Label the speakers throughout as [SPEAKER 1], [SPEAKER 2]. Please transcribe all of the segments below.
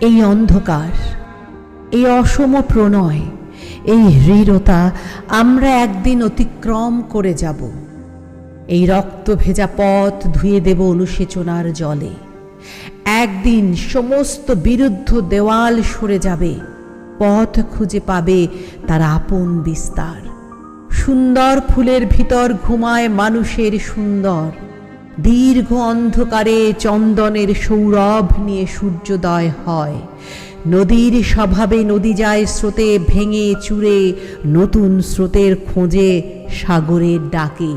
[SPEAKER 1] এই অন্ধকার, এই অসম প্রণয়, এই হৃদয়তা আমরা একদিন অতিক্রম করে যাব। এই রক্ত ভেজা পথ ধুয়ে দেব অনুশোচনার জলে। একদিন সমস্ত বিরুদ্ধ দেওয়াল সরে যাবে, পথ খুঁজে পাবে তার আপন বিস্তার। সুন্দর ফুলের ভিতর ঘুমায় মানুষের সুন্দর। দীর্ঘ অন্ধকারে চন্দনের সৌরভ নিয়ে সূর্যোদয় হয়। নদীর স্বভাবে নদী যায় স্রোতে ভেঙে চুরে, নতুন স্রোতের খোঁজে সাগরের ডাকে।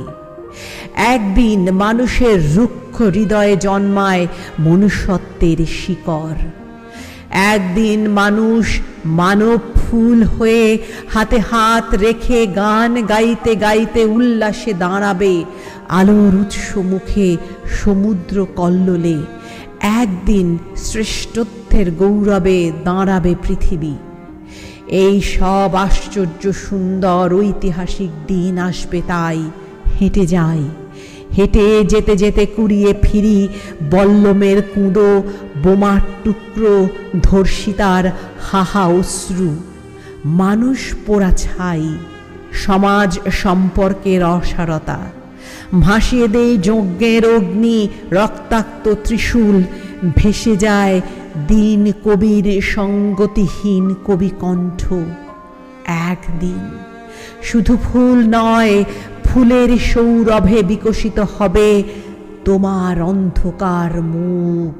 [SPEAKER 1] একদিন মানুষের রুক্ষ হৃদয়ে জন্মায় মনুষ্যত্বের শিকড়। একদিন মানুষ মানব ফুল হয়ে হাতে হাত রেখে গান গাইতে গাইতে উল্লাসে দাঁড়াবে আলোর উৎস মুখে সমুদ্র কল্লোলে। একদিন শ্রেষ্ঠত্বের গৌরবে দাঁড়াবে পৃথিবী। এই সব আশ্চর্য সুন্দর ঐতিহাসিক দিন আসবে, তাই হেঁটে যাই। হেঁটে যেতে যেতে কুড়িয়ে ফিরি বল্লমের কুঁদো, বোমার টুকরো, ধর্ষিতার হাহা অশ্রু। মানুষ পোড়া ছাই, সমাজ সম্পর্কের অসারতা। ভাসিয়ে দেই যজ্ঞের অগ্নি, রক্তাক্ত ত্রিশূল। ভেসে যায় দিন কবির সঙ্গতিহীন কবি কণ্ঠ। একদিন শুধু ফুল নয়, ফুলের সৌরভে বিকশিত হবে তোমার অন্ধকার মুখ।